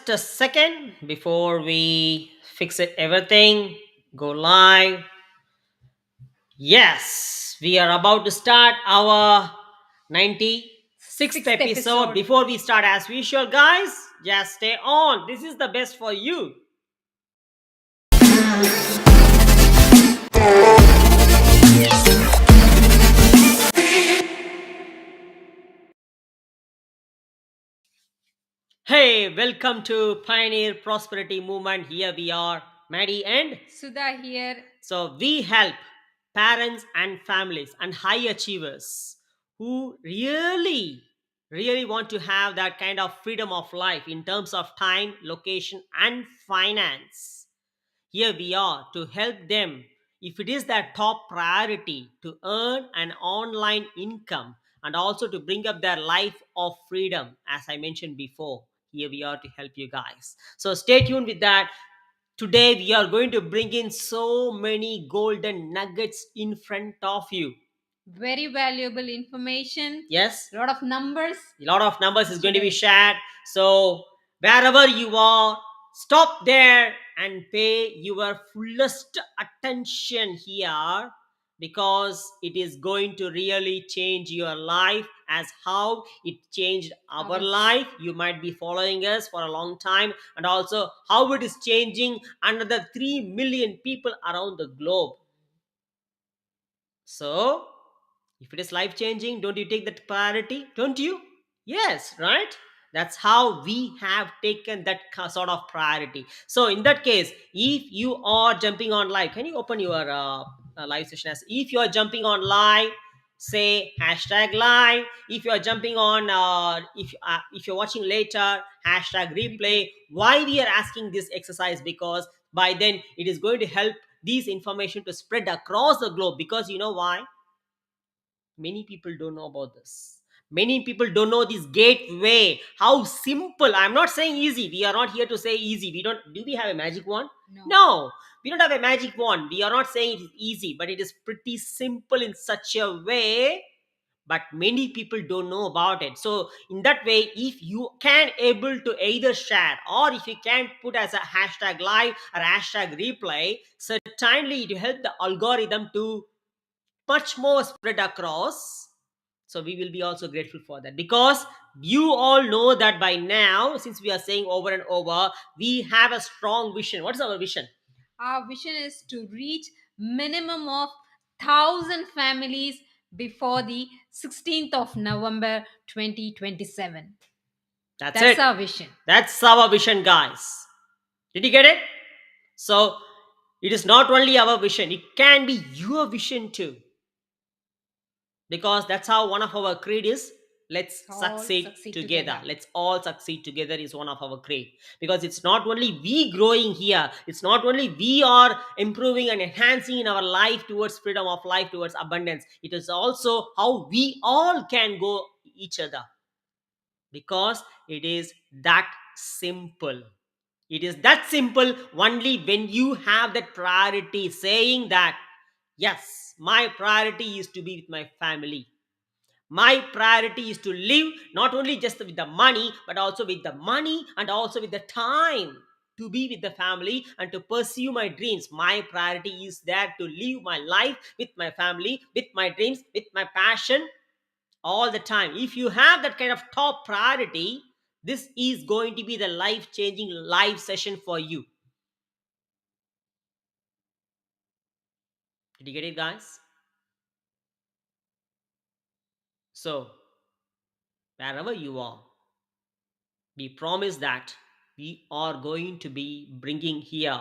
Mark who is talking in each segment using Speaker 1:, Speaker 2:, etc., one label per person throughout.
Speaker 1: just a second before we fix it everything. Go live. Yes, we are about to start our 96th
Speaker 2: Sixth
Speaker 1: episode.
Speaker 2: episode.
Speaker 1: Before we start, as usual, guys, just stay on. This is the best for you. Hey, welcome to Pioneer Prosperity Movement. Here we are, Maddie, and
Speaker 2: Sudha here.
Speaker 1: so we help parents and families and high achievers who really want to have that kind of freedom of life in terms of time, location, and finance. Here we are to help them if it is their top priority to earn an online income and also to bring up their life of freedom, as I mentioned before. Here we are to help you guys. So stay tuned with that. Today, we are going to bring in so many golden nuggets in front of you.
Speaker 2: Very valuable information.
Speaker 1: Yes,
Speaker 2: Lot of numbers
Speaker 1: a lot of numbers is going to be
Speaker 2: today.
Speaker 1: shared. So, wherever you are, stop there and pay your fullest attention here because it is going to really change your life as how it changed our
Speaker 2: Ours.
Speaker 1: life. You might be following us for a long time, and also how it is changing another 3 million people around the globe. So, if it is life changing, don't you take that priority? Don't you? Yes, right? That's how we have taken that sort of priority. So, in that case, if you are jumping on live, can you open your live session as if you are jumping on live? Say hashtag live. If you are jumping on, if you're watching later, hashtag
Speaker 2: Replay.
Speaker 1: replay. Why we are asking this exercise? Because by then it is going to help these information to spread across the globe. Because you know why? Many people don't know about this. Many people don't know this gateway, how simple. I'm not saying easy. We are not here to say easy. We don't Do we have a magic wand?
Speaker 2: No.
Speaker 1: No, we don't have a magic wand. We are not saying it is easy, but it is pretty simple in such a way, but many people don't know about it. So in that way, if you can able to either share, or if you can put as a hashtag live or hashtag replay, certainly it will help the algorithm to much more spread across. So we will be also grateful for that, because you all know that by now, since we are saying over and over, we have a strong vision. What is our vision?
Speaker 2: Our vision is to reach minimum of 1,000 families before the 16th of November 2027.
Speaker 1: That's
Speaker 2: That's
Speaker 1: it.
Speaker 2: our vision.
Speaker 1: That's our vision, guys. Did you get it? So it is not only our vision, it can be your vision too, because that's how one of our creed is. Let's
Speaker 2: All
Speaker 1: succeed
Speaker 2: succeed
Speaker 1: together.
Speaker 2: together.
Speaker 1: Let's all succeed together is one of our creed, because it's not only we growing here, it's not only we are improving and enhancing in our life towards freedom of life, towards abundance, it is also how we all can go each other, because it is that simple. It is that simple only when you have that priority, saying that yes, my priority is to be with my family. My priority is to live not only just with the money, but also with the money and also with the time to be with the family and to pursue my dreams. My priority is there to live my life with my family, with my dreams, with my passion all the time. If you have that kind of top priority, this is going to be the life changing live session for you. Did you get it, guys? So, wherever you are, we promise that we are going to be bringing here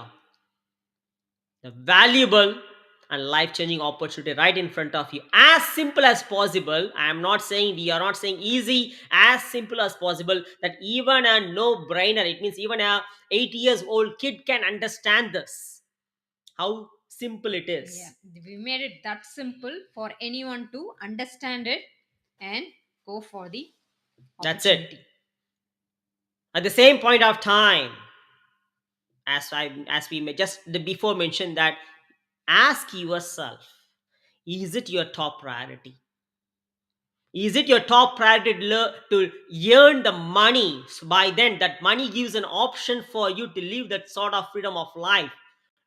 Speaker 1: the valuable and life changing opportunity right in front of you, as simple as possible. I am not saying, we are not saying easy, as simple as possible, that even a no brainer, it means even a 8 years old kid can understand this, how simple it
Speaker 2: Yeah,
Speaker 1: is.
Speaker 2: we made it that simple for anyone to understand it and go for the
Speaker 1: That's it.
Speaker 2: opportunity.
Speaker 1: At the same point of time, as we may just before mentioned, that ask yourself, is it your top priority? Is it your top priority to earn the money? So by then, that money gives an option for you to live that sort of freedom of life.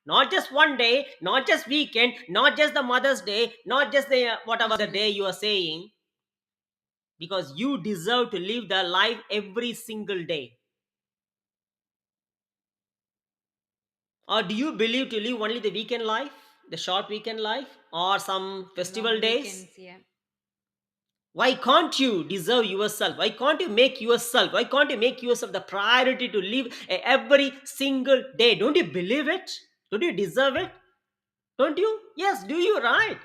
Speaker 1: Not just one day, not just weekend, not just the Mother's Day, not just the whatever the day you are saying, because you deserve to live the life every single day. Or do you believe to live only the weekend life, the short weekend life, or some festival
Speaker 2: Long
Speaker 1: days?
Speaker 2: weekends, yeah.
Speaker 1: Why can't you deserve yourself? Why can't you make yourself? Why can't you make yourself the priority to live every single day? Don't you believe it? Don't you deserve it? Don't you? Yes, do you? Right.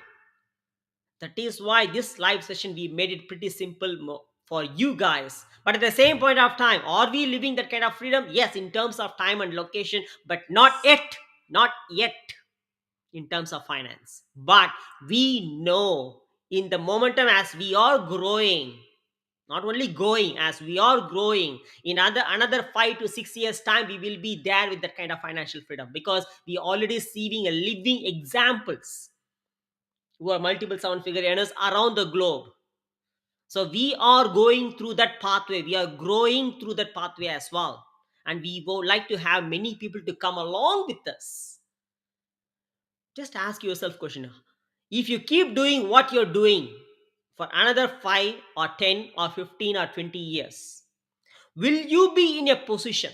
Speaker 1: That is why this live session we made it pretty simple for you guys. But at the same point of time, are we living that kind of freedom? Yes, in terms of time and location, but not yet. Not yet in terms of finance. But we know in the momentum as we are growing, not only going, as we are growing, in another 5 to 6 years time, we will be there with that kind of financial freedom, because we already seeing a living examples who are multiple seven figure earners around the globe. So we are going through that pathway, we are growing through that pathway as well, and we would like to have many people to come along with us. Just ask yourself question: if you keep doing what you're doing for another 5 or 10 or 15 or 20 years, will you be in a position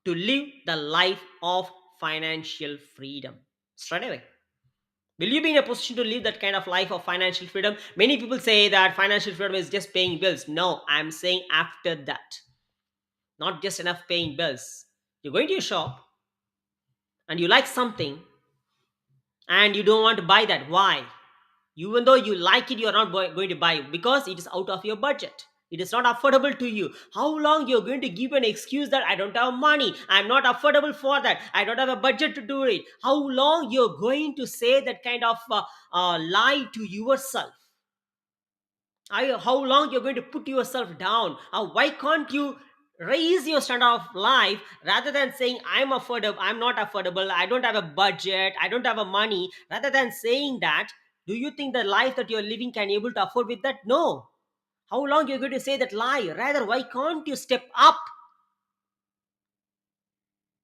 Speaker 1: to live the life of financial freedom straight away? Will you be in a position to live that kind of life of financial freedom? Many people say that financial freedom is just paying bills. No, I'm saying after that, not just enough paying bills. You're going to your shop and you like something and you don't want to buy that. Why? Even though you like it, you're not going to buy it because it is out of your budget. It is not affordable to you. How long you're going to give an excuse that I don't have money, I'm not affordable for that, I don't have a budget to do it? How long you're going to say that kind of lie to yourself? How long you're going to put yourself down? Why can't you raise your standard of life rather than saying I'm affordable, I'm not affordable, I don't have a budget, I don't have a money? Rather than saying that, do you think the life that you're living can able to afford with that? No. How long you're going to say that lie? Rather, why can't you step up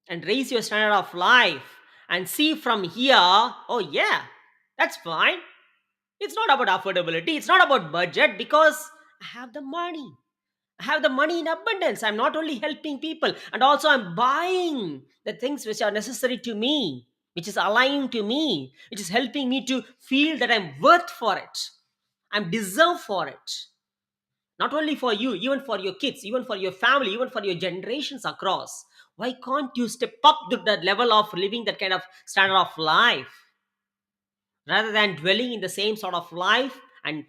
Speaker 1: and raise your standard of life and see from here? Oh yeah, that's fine. It's not about affordability, it's not about budget, because I have the money. I have the money in abundance. I'm not only helping people, and also I'm buying the things which are necessary to me, which is aligned to me, which is helping me to feel that I'm worth for it. I'm deserved for it. Not only for you, even for your kids, even for your family, even for your generations across. Why can't you step up to that level of living that kind of standard of life, rather than dwelling in the same sort of life and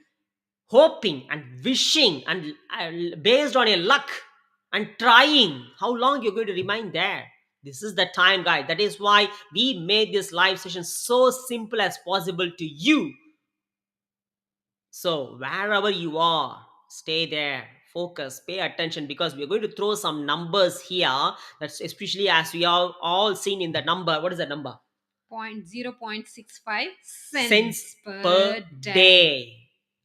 Speaker 1: hoping and wishing and based on your luck and trying? How long you're going to remain there? This is the time, guys. That is why we made this live session so simple as possible to you. So wherever you are, stay there, focus, pay attention, because we're going to throw some numbers here. That's especially as we are all seen in the number. What is the number?
Speaker 2: Point 0.65
Speaker 1: Cents
Speaker 2: cents
Speaker 1: per
Speaker 2: per day.
Speaker 1: day.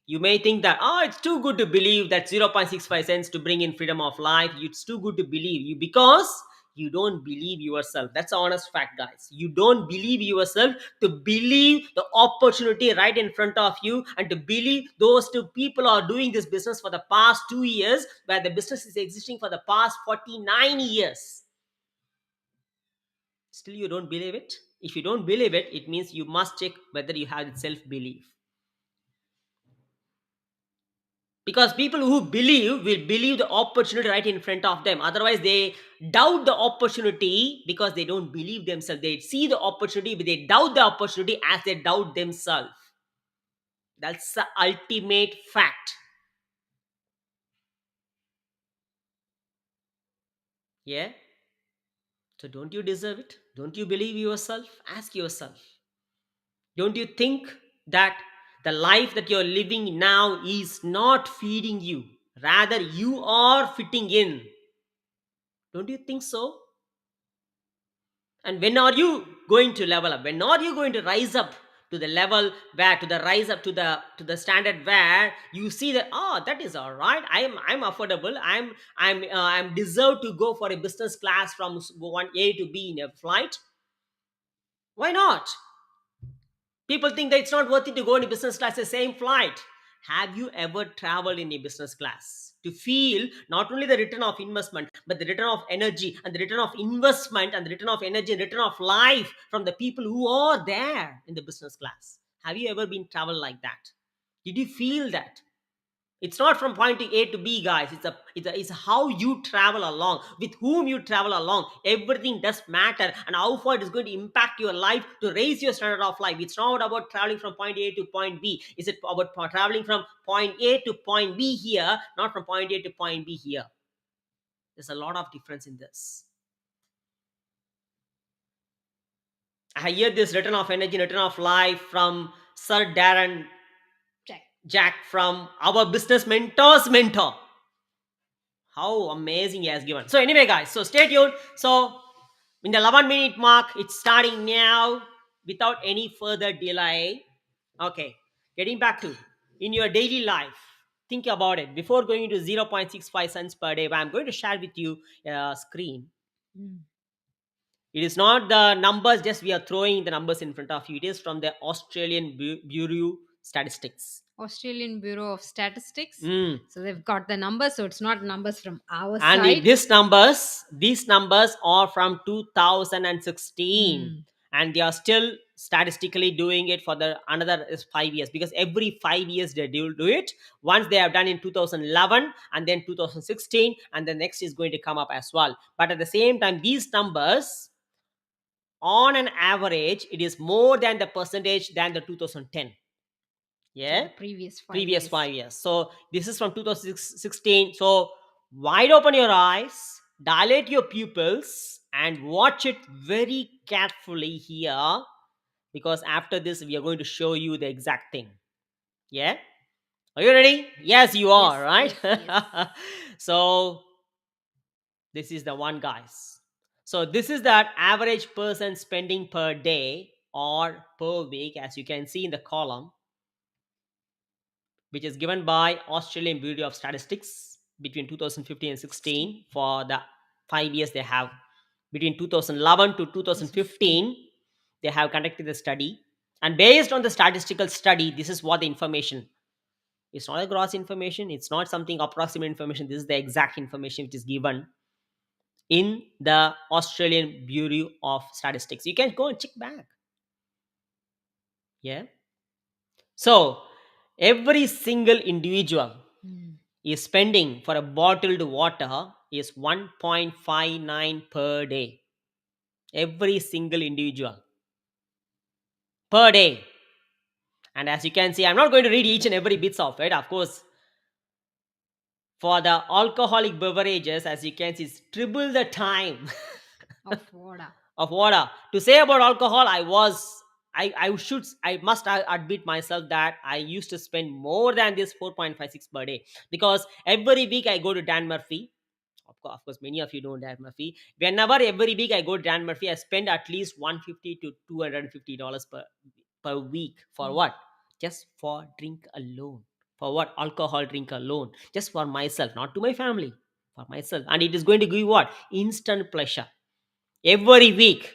Speaker 1: You may think that, oh, it's too good to believe that 0.65 cents to bring in freedom of life. It's too good to believe you, because you don't believe yourself. That's the honest fact, guys. You don't believe yourself to believe the opportunity right in front of you, and to believe those two people are doing this business for the past 2 years, where the business is existing for the past 49 years. Still you don't believe it? If you don't believe it, it means you must check whether you have self belief. Because people who believe will believe the opportunity right in front of them. Otherwise they doubt the opportunity, because they don't believe themselves. They see the opportunity but they doubt the opportunity as they doubt themselves. That's the ultimate fact. Yeah. So don't you deserve it? Don't you believe yourself? Ask yourself. Don't you think that the life that you're living now is not feeding you, rather you are fitting in? Don't you think so? And when are you going to level up? When are you going to rise up to the level where, to the rise up to the standard where you see that, oh, that is all right, I'm affordable, I'm deserved to go for a business class from one A to B in a flight. Why not? People think that it's not worth it to go in a business class, the same flight. Have you ever traveled in a business class to feel not only the return of investment, but the return of energy and the return of investment and the return of energy and return of life from the people who are there in the business class? Have you ever been traveled like that? Did you feel that? It's not from point to A to B, guys. It's how you travel along, with whom you travel along. Everything does matter, and how far it is going to impact your life to raise your standard of life. It's not about traveling from point A to point B. Is it about traveling from point A to point B here, not from point A to point B here? There's a lot of difference in this. I hear this return of energy, return of life from Sir Darren
Speaker 2: Check.
Speaker 1: Jack, from our business mentor's mentor. How amazing he has given. So anyway, guys, so stay tuned. So in the 11-minute mark, it's starting now without any further delay. Okay, getting back to, in your daily life, think about it before going to 0.65 cents per day. I'm going to share with you a screen.
Speaker 2: Mm.
Speaker 1: It is not the numbers, just we are throwing the numbers in front of you. It is from the Australian Bureau Statistics.
Speaker 2: Australian Bureau of Statistics.
Speaker 1: Mm.
Speaker 2: So they've got the numbers, so it's not numbers from our
Speaker 1: And
Speaker 2: side.
Speaker 1: these numbers are from 2016,
Speaker 2: Mm.
Speaker 1: and they are still statistically doing it for the another is 5 years, because every 5 years they do it. Once they have done in 2011 and then 2016, and the next is going to come up as well. But at the same time, these numbers, on an average, it is more than the percentage than the 2010.
Speaker 2: So
Speaker 1: Yeah,
Speaker 2: the previous five
Speaker 1: previous
Speaker 2: years.
Speaker 1: 5 years. So this is from 2016. So wide open your eyes, dilate your pupils, and watch it very carefully here, because after this we are going to show you the exact thing. Yeah, are you ready? Yes, you
Speaker 2: Yes,
Speaker 1: are, right?
Speaker 2: yes, yes.
Speaker 1: So this is the one, guys. So this is that average person spending per day or per week, as you can see in the column, which is given by Australian Bureau of Statistics between 2015 and 16 for the 5 years they have. Between 2011 to
Speaker 2: 2015.
Speaker 1: 2015, they have conducted the study. And based on the statistical study, this is what the information. It's not a gross information. It's not something approximate information. This is the exact information which is given in the Australian Bureau of Statistics. You can go and check back. Yeah. So every single individual
Speaker 2: Mm.
Speaker 1: is spending for a bottled water is 1.59 per day. Every single individual per day. And as you can see, I'm not going to read each and every bits of it. Of course, for the alcoholic beverages, as you can see, it's triple the time
Speaker 2: Of water.
Speaker 1: of water. To say about alcohol, I must admit myself that I used to spend more than this 4.56 per day, because every week I go to Dan Murphy. Of course, many of you know Dan Murphy. Whenever every week I go to Dan Murphy, I spend at least $150 to $250 per week. For
Speaker 2: Mm.
Speaker 1: what? Just for drink alone. For what? Alcohol drink alone. Just for myself, not to my family. For myself. And it is going to give what? Instant pleasure. Every week.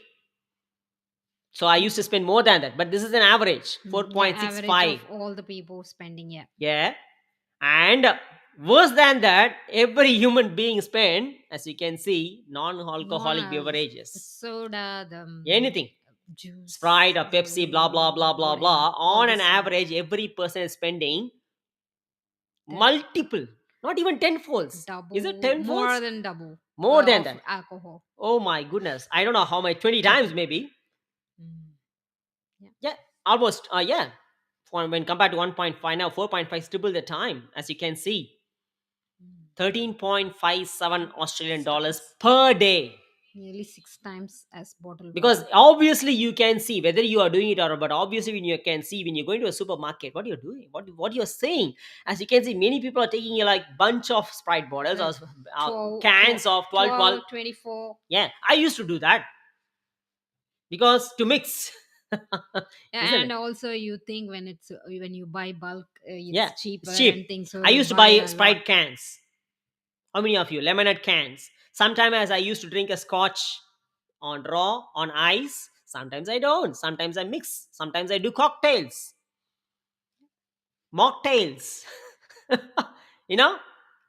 Speaker 1: So I used to spend more than that. But this is an average.
Speaker 2: Yeah, average
Speaker 1: 4.65.
Speaker 2: of all the people spending, yeah.
Speaker 1: Yeah. And worse than that, every human being spend, as you can see,
Speaker 2: Non
Speaker 1: non-alcoholic
Speaker 2: the
Speaker 1: beverages.
Speaker 2: soda, the
Speaker 1: Anything.
Speaker 2: juice,
Speaker 1: Sprite or Pepsi, blah, blah,
Speaker 2: the
Speaker 1: blah, blah,
Speaker 2: whatever,
Speaker 1: blah.
Speaker 2: all
Speaker 1: On an
Speaker 2: this
Speaker 1: average, every person is spending
Speaker 2: that
Speaker 1: multiple, not even 10 folds. Is it
Speaker 2: double,
Speaker 1: 10
Speaker 2: more
Speaker 1: folds?
Speaker 2: than double
Speaker 1: More than
Speaker 2: of
Speaker 1: that.
Speaker 2: alcohol.
Speaker 1: Oh my goodness. I don't know how much, 20 times maybe.
Speaker 2: Mm. Yeah.
Speaker 1: Yeah, almost. Yeah. When compared to 1.5, now 4.5 is triple the time, as you can see.
Speaker 2: Mm.
Speaker 1: 13.57 Australian dollars
Speaker 2: Times.
Speaker 1: per day.
Speaker 2: Nearly 6 times as bottled
Speaker 1: Because
Speaker 2: water.
Speaker 1: obviously you can see whether you are doing it or not, but obviously when you can see when you're going to a supermarket, what you're doing, what you're saying. As you can see, many people are taking like bunch of Sprite bottles or
Speaker 2: 12,
Speaker 1: cans of 12.
Speaker 2: 24.
Speaker 1: Yeah, I used to do that, because to mix. Isn't
Speaker 2: And
Speaker 1: it?
Speaker 2: also you think when when you buy bulk,
Speaker 1: Yeah,
Speaker 2: it's cheaper
Speaker 1: it's
Speaker 2: and
Speaker 1: cheap.
Speaker 2: things, so
Speaker 1: I
Speaker 2: you
Speaker 1: used to
Speaker 2: buy
Speaker 1: buy
Speaker 2: a lot.
Speaker 1: Sprite cans. How many of you? Lemonade cans. Sometimes as I used to drink a scotch on raw, on ice. Sometimes I don't. Sometimes I mix. Sometimes I do cocktails, mocktails. you know,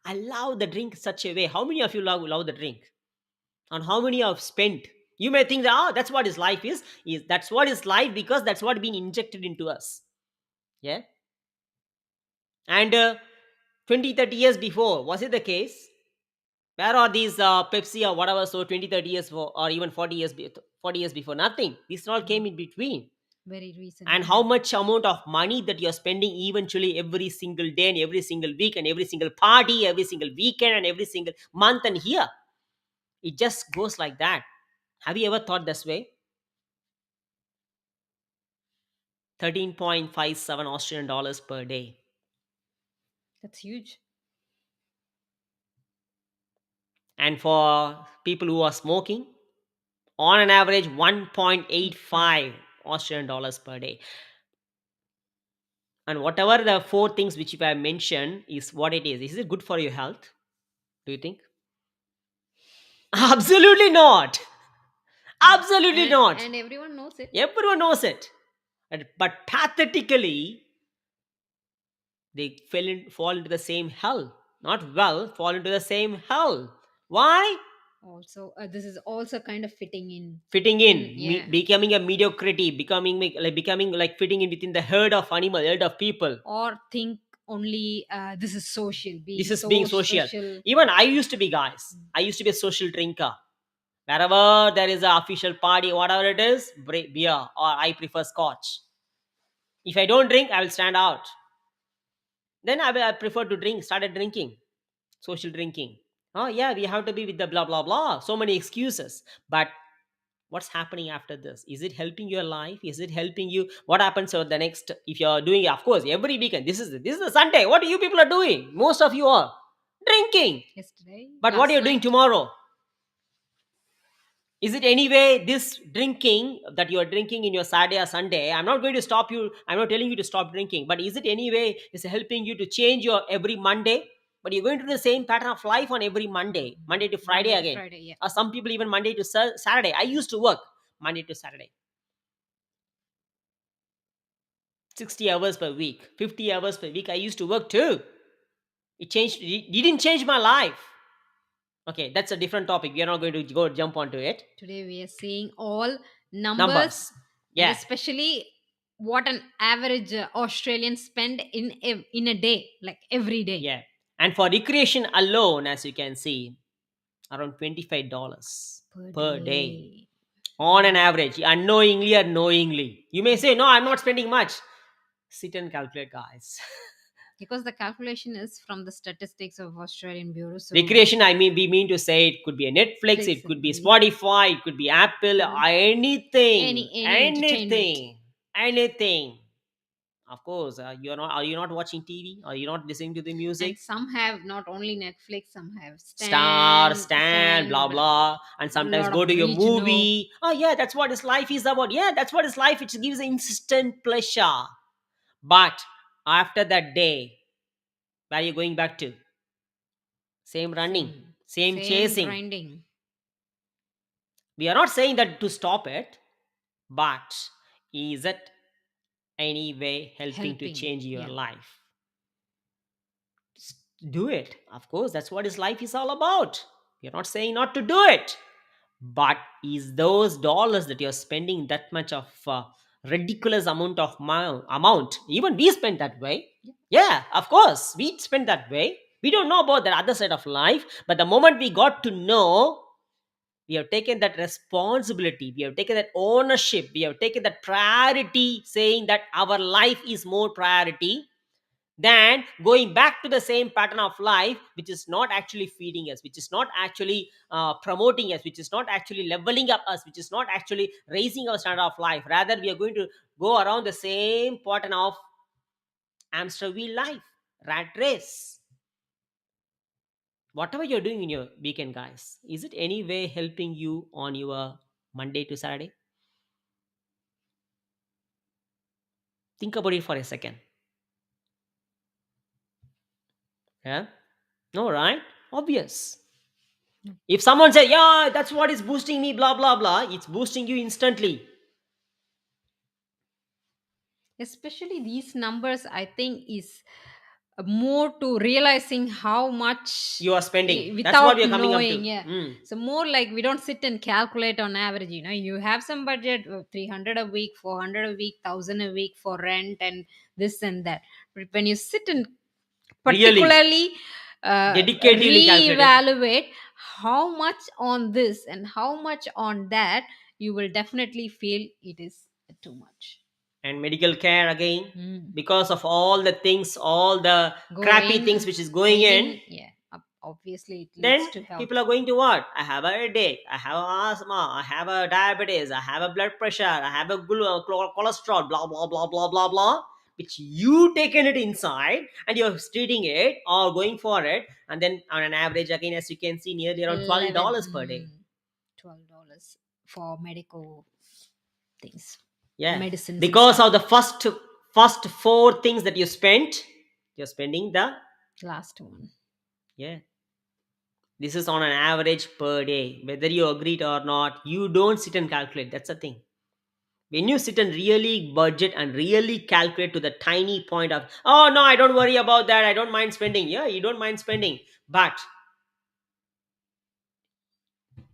Speaker 1: I love the drink such a way. How many of you love the drink? And how many have spent? You may think that, oh, that's what his life is that's what is life because that's what being injected into us. Yeah. And 20 30 years before, was it the case? Where are these Pepsi or whatever? So 20 30 years for, or even 40 years 40 years before, nothing. This all came
Speaker 2: Mm,
Speaker 1: in between.
Speaker 2: very recent,
Speaker 1: And
Speaker 2: yeah.
Speaker 1: how much amount of money that you're spending eventually every single day and every single week and every single party, every single weekend and every single month and year. It just goes like that. Have you ever thought this way? 13.57 Australian dollars per day.
Speaker 2: That's huge.
Speaker 1: And for people who are smoking, on an average,
Speaker 2: 85.
Speaker 1: 1.85 Australian dollars per day. And whatever the four things which I mentioned is what it is. Is it good for your health? Do you think? Absolutely not.
Speaker 2: Mm.
Speaker 1: Absolutely not.
Speaker 2: And everyone knows it.
Speaker 1: Everyone knows it. But pathetically, they fall into the same hell. Not well, fall into the same hell. Why?
Speaker 2: Also, this is also kind of fitting in.
Speaker 1: Fitting
Speaker 2: In,
Speaker 1: in,
Speaker 2: yeah.
Speaker 1: becoming a mediocrity, becoming like fitting in within the herd of animal, herd of people.
Speaker 2: Or think only this is social,
Speaker 1: This
Speaker 2: being
Speaker 1: is being
Speaker 2: so
Speaker 1: social.
Speaker 2: social.
Speaker 1: Even I used to be, guys. I used to be a social drinker. Wherever there is an official party, whatever it is, beer, or I prefer scotch. If I don't drink, I will stand out. Then I prefer to drink, started drinking, social drinking. Oh, yeah, we have to be with the blah, blah, blah. So many excuses. But what's happening after this? Is it helping your life? Is it helping you? What happens over the next, if you're doing, of course, every weekend? This is the Sunday. What you people are doing? Most of you are drinking.
Speaker 2: Yesterday,
Speaker 1: But what are
Speaker 2: last
Speaker 1: you doing
Speaker 2: night.
Speaker 1: tomorrow? Is it anyway this drinking that you are drinking in your Saturday or Sunday? I'm not going to stop you. I'm not telling you to stop drinking. But is it anyway is helping you to change your every Monday? But you're going to do the same pattern of life on every Monday, Monday to Friday
Speaker 2: Monday to
Speaker 1: again.
Speaker 2: Friday, yeah.
Speaker 1: Or some people even Monday to Saturday. I used to work Monday to Saturday, 60 hours per week, 50 hours per week. I used to work too. It changed. It didn't change my life. Okay, that's a different topic. We are not going to go jump onto it.
Speaker 2: Today we are seeing all numbers,
Speaker 1: Numbers.
Speaker 2: and
Speaker 1: Yeah.
Speaker 2: especially what an average Australian spend in a day, like every day.
Speaker 1: Yeah. And for recreation alone, as you can see, around $25
Speaker 2: Per
Speaker 1: per day
Speaker 2: day.
Speaker 1: on an
Speaker 2: Wow.
Speaker 1: average, unknowingly or knowingly. You may say, no, I'm not spending much. Sit and calculate, guys.
Speaker 2: Because the calculation is from the statistics of Australian Bureau, so
Speaker 1: Recreation, I mean, we mean to say it could be a Netflix,
Speaker 2: flex,
Speaker 1: it could be
Speaker 2: yeah,
Speaker 1: Spotify, it could be Apple,
Speaker 2: Apple,
Speaker 1: anything,
Speaker 2: any entertainment.
Speaker 1: anything, anything. Of course, you're not. Are you not watching TV? Are you not listening to the
Speaker 2: And
Speaker 1: music?
Speaker 2: some have not only Netflix, some have
Speaker 1: Star, stand, blah
Speaker 2: Stan,
Speaker 1: blah, and
Speaker 2: a
Speaker 1: sometimes
Speaker 2: lot
Speaker 1: go
Speaker 2: of
Speaker 1: to your
Speaker 2: regional.
Speaker 1: movie. Oh yeah, that's what his life is about. Yeah, that's what his life. It gives instant pleasure. But after that day, where are you going back to? Same running, same
Speaker 2: Same
Speaker 1: chasing.
Speaker 2: grinding.
Speaker 1: We are not saying that to stop it, but is it any way helping to
Speaker 2: Helping,
Speaker 1: change your
Speaker 2: yeah.
Speaker 1: life? Just do it. Of course, that's what his life is all about. We are not saying not to do it. But is those dollars that you're spending that much of ridiculous amount of amount? Even we spend that way. Yeah, of course, we spend that way. We don't know about the other side of life, but the moment we got to know, we have taken that responsibility, we have taken that ownership, we have taken that priority, saying that our life is more priority than going back to the same pattern of life, which is not actually feeding us, which is not actually promoting us, which is not actually leveling up us, which is not actually raising our standard of life. Rather, we are going to go around the same pattern of hamster wheel life, rat race. Whatever you're doing in your weekend, guys, is it any way helping you on your Monday to Saturday? Think about it for a second. Yeah. No, right? Obvious. If someone says, yeah, that's what is boosting me, blah, blah, blah, it's boosting you instantly.
Speaker 2: Especially these numbers, I think, is more to realizing how much
Speaker 1: You are spending. That's what we
Speaker 2: without
Speaker 1: are coming up to.
Speaker 2: knowing. Yeah.
Speaker 1: Mm.
Speaker 2: So more like we don't sit and calculate on average. You have some budget, 300 a week, 400 a week, 1,000 a week for rent and this and that. But when you sit and
Speaker 1: Really,
Speaker 2: particularly
Speaker 1: dedicatively calculated.
Speaker 2: reevaluate how much on this and how much on that, you will definitely feel it is too much.
Speaker 1: And medical care again,
Speaker 2: Mm.
Speaker 1: because of all the things, all the crappy things
Speaker 2: Going
Speaker 1: which is going in.
Speaker 2: in, yeah, obviously it leads
Speaker 1: Then
Speaker 2: to health.
Speaker 1: people are going to what? I have a headache, I have asthma, I have a diabetes, I have a blood pressure, I have a cholesterol, blah blah blah blah blah blah, which you taken it inside and you're treating it or going for it, and then on an average again, as you can see, nearly around 12
Speaker 2: 11
Speaker 1: dollars per day.
Speaker 2: $12 for medical things,
Speaker 1: Yeah,
Speaker 2: medicines and
Speaker 1: because
Speaker 2: stuff.
Speaker 1: of the first four things that you spent, you're spending the.
Speaker 2: Last one.
Speaker 1: Yeah, this is on an average per day. Whether you agree it or not, you don't sit and calculate. That's the thing. When you sit and really budget and really calculate to the tiny point of, oh no, I don't worry about that. I don't mind spending. Yeah, you don't mind spending. But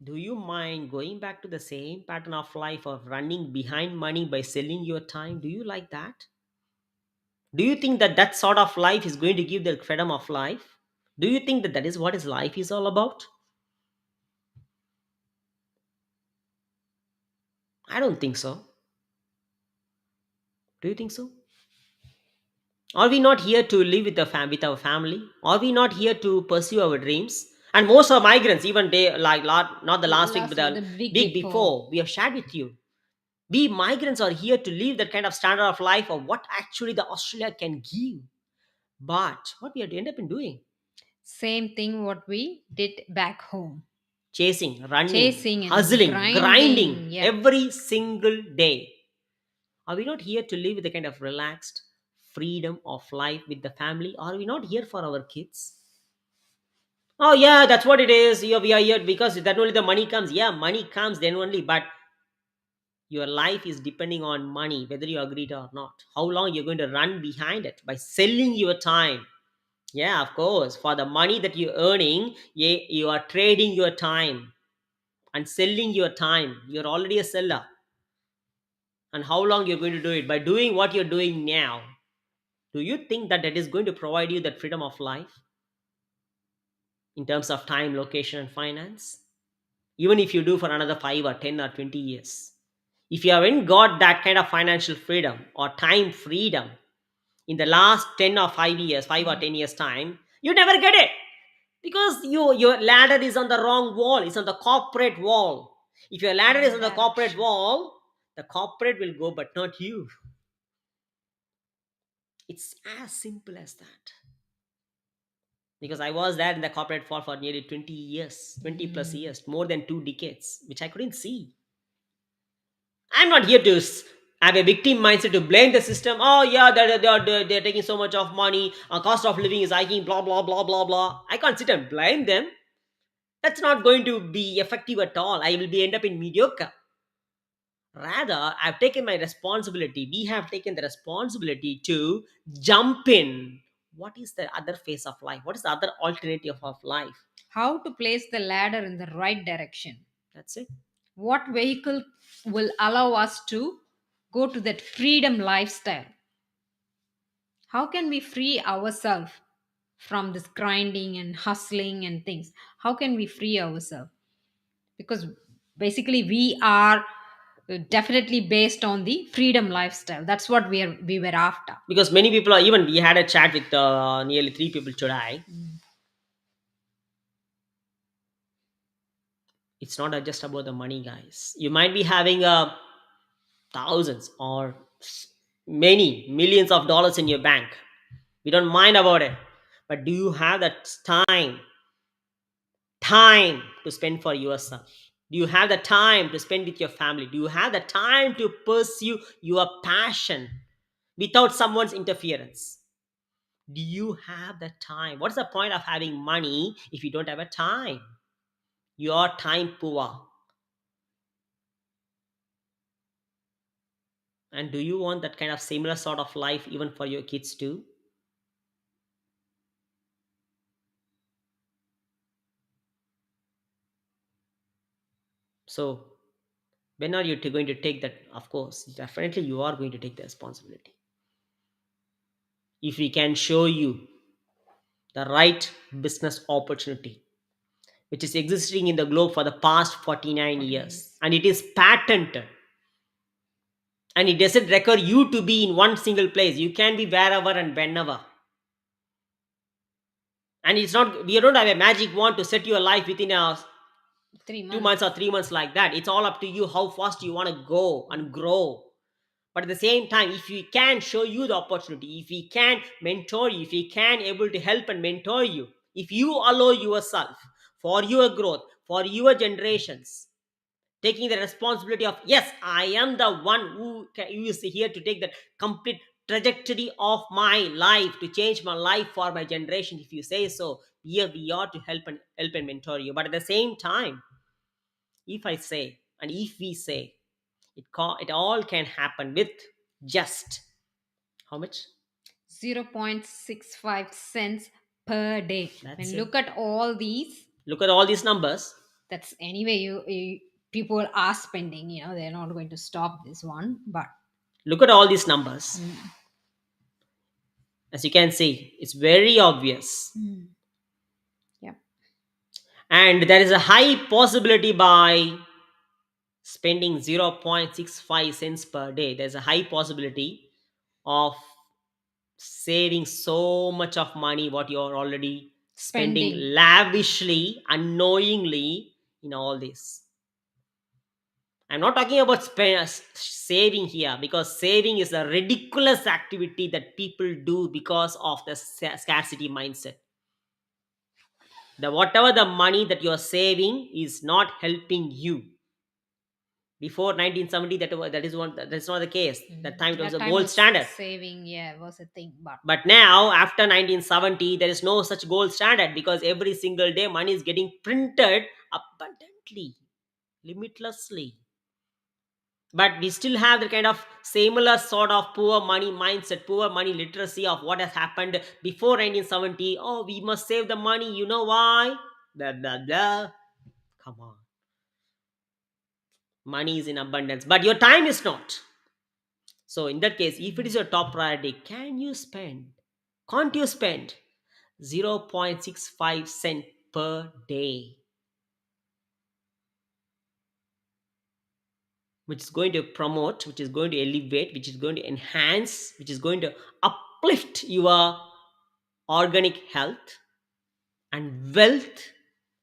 Speaker 1: do you mind going back to the same pattern of life of running behind money by selling your time? Do you like that? Do you think that that sort of life is going to give the freedom of life? Do you think that that is what his life is all about? I don't think so. Do you think so? Are we not here to live with, with our family? Are we not here to pursue our dreams? And most of migrants, even they like not the last week, but
Speaker 2: Last one,
Speaker 1: the
Speaker 2: the week
Speaker 1: week
Speaker 2: before.
Speaker 1: before, we have shared with you. We migrants are here to live that kind of standard of life of what actually the Australia can give. But what we have to end up in doing?
Speaker 2: Same thing what we did back home.
Speaker 1: Chasing, running,
Speaker 2: Chasing and
Speaker 1: hustling, grinding
Speaker 2: grinding. Yeah.
Speaker 1: every single day. Are we not here to live with a kind of relaxed freedom of life with the family? Are we not here for our kids? Oh yeah, that's what it is. Yeah, we are here because that only the money comes. Yeah, money comes then only, but your life is depending on money, whether you agree to or not. How long you're going to run behind it by selling your time? Yeah, of course. For the money that you're earning, yeah, you are trading your time and selling your time. You're already a seller. And how long you're going to do it? By doing what you're doing now. Do you think that that is going to provide you that freedom of life in terms of time, location, and finance? Even if you do for another 5 or 10 or 20 years, if you haven't got that kind of financial freedom or time freedom in the last 10 or 5 years, 5 or
Speaker 2: Mm.
Speaker 1: 10 years time, you never get it, because your ladder is on the wrong wall. It's on the corporate wall. If your ladder is
Speaker 2: Wrong
Speaker 1: on the corporate
Speaker 2: direction.
Speaker 1: wall, the corporate will go, but not you. It's as simple as that. Because I was there in the corporate world for nearly 20 years, 20 plus
Speaker 2: Mm.
Speaker 1: years, more than 2 decades, which I couldn't see. I'm not here to have a victim mindset to blame the system. Oh yeah, they're taking so much of money. Cost of living is hiking. Blah blah blah blah blah. I can't sit and blame them. That's not going to be effective at all. I will be end up in mediocre. Rather, I've taken my responsibility. We have taken the responsibility to jump in. What is the other phase of life? What is the other alternative of life?
Speaker 2: How to place the ladder in the right direction.
Speaker 1: That's it.
Speaker 2: What vehicle will allow us to go to that freedom lifestyle? How can we free ourselves from this grinding and hustling and things? How can we free ourselves? Because basically we are definitely based on the freedom lifestyle. That's what we were after.
Speaker 1: Because many people are, even we had a chat with nearly 3 people today.
Speaker 2: Mm.
Speaker 1: It's not just about the money, guys. You might be having thousands or many millions of dollars in your bank. We don't mind about it. But do you have that time to spend for yourself? Do you have the time to spend with your family? Do you have the time to pursue your passion? without someone's interference. Do you have the time? What's the point of having money if you don't have a time? You're time poor. And do you want that kind of similar sort of life even for your kids too? So, when are you going to take that? Of course, definitely you are going to take the responsibility. If we can show you the right business opportunity, which is existing in the globe for the past 49
Speaker 2: 49
Speaker 1: years,
Speaker 2: years.
Speaker 1: and it is patented, and it doesn't require you to be in one single place. You can be wherever and whenever. And it's not, we don't have a magic wand to set your life within a 2 months or
Speaker 2: Months.
Speaker 1: 3 months like that. It's all up to you how fast you want to go and grow. But at the same time, if we can show you the opportunity, if we can mentor you, if we can able to help and mentor you, if you allow yourself for your growth, for your generations, taking the responsibility of, yes, I am the one who is here to take that complete trajectory of my life, to change my life for my generation. If you say so, here we are to help and mentor you. But at the same time, if I say, and if we say, it all can happen with just how much?
Speaker 2: 0.65 cents per day.
Speaker 1: That's
Speaker 2: When
Speaker 1: it.
Speaker 2: look at all these,
Speaker 1: Look at all these numbers.
Speaker 2: that's anyway you people are spending, they're not going to stop this one, but
Speaker 1: Look at all these numbers.
Speaker 2: mm,
Speaker 1: As you can see, it's very obvious.
Speaker 2: mm, yeah,
Speaker 1: And there is a high possibility by spending 0.65 cents per day. There's a high possibility of saving so much of money what you're already spending
Speaker 2: spending.
Speaker 1: lavishly, unknowingly in all this. I'm not talking about saving here, because saving is a ridiculous activity that people do because of the scarcity mindset. The whatever the money that you're saving is not helping you. Before 1970, that is one, that's not the case. That time it was
Speaker 2: That
Speaker 1: a
Speaker 2: time
Speaker 1: gold
Speaker 2: was
Speaker 1: standard.
Speaker 2: saving, yeah, was a thing, but
Speaker 1: But now, after 1970, there is no such gold standard, because every single day money is getting printed abundantly, limitlessly. But we still have the kind of similar sort of poor money mindset, poor money literacy of what has happened before 1970. Oh, we must save the money. You know why? Blah, blah, blah. Come on. Money is in abundance, but your time is not. So, in that case, if it is your top priority, can you spend? Can't you spend 0.65 cent per day, which is going to promote, which is going to elevate, which is going to enhance, which is going to uplift your organic health and wealth,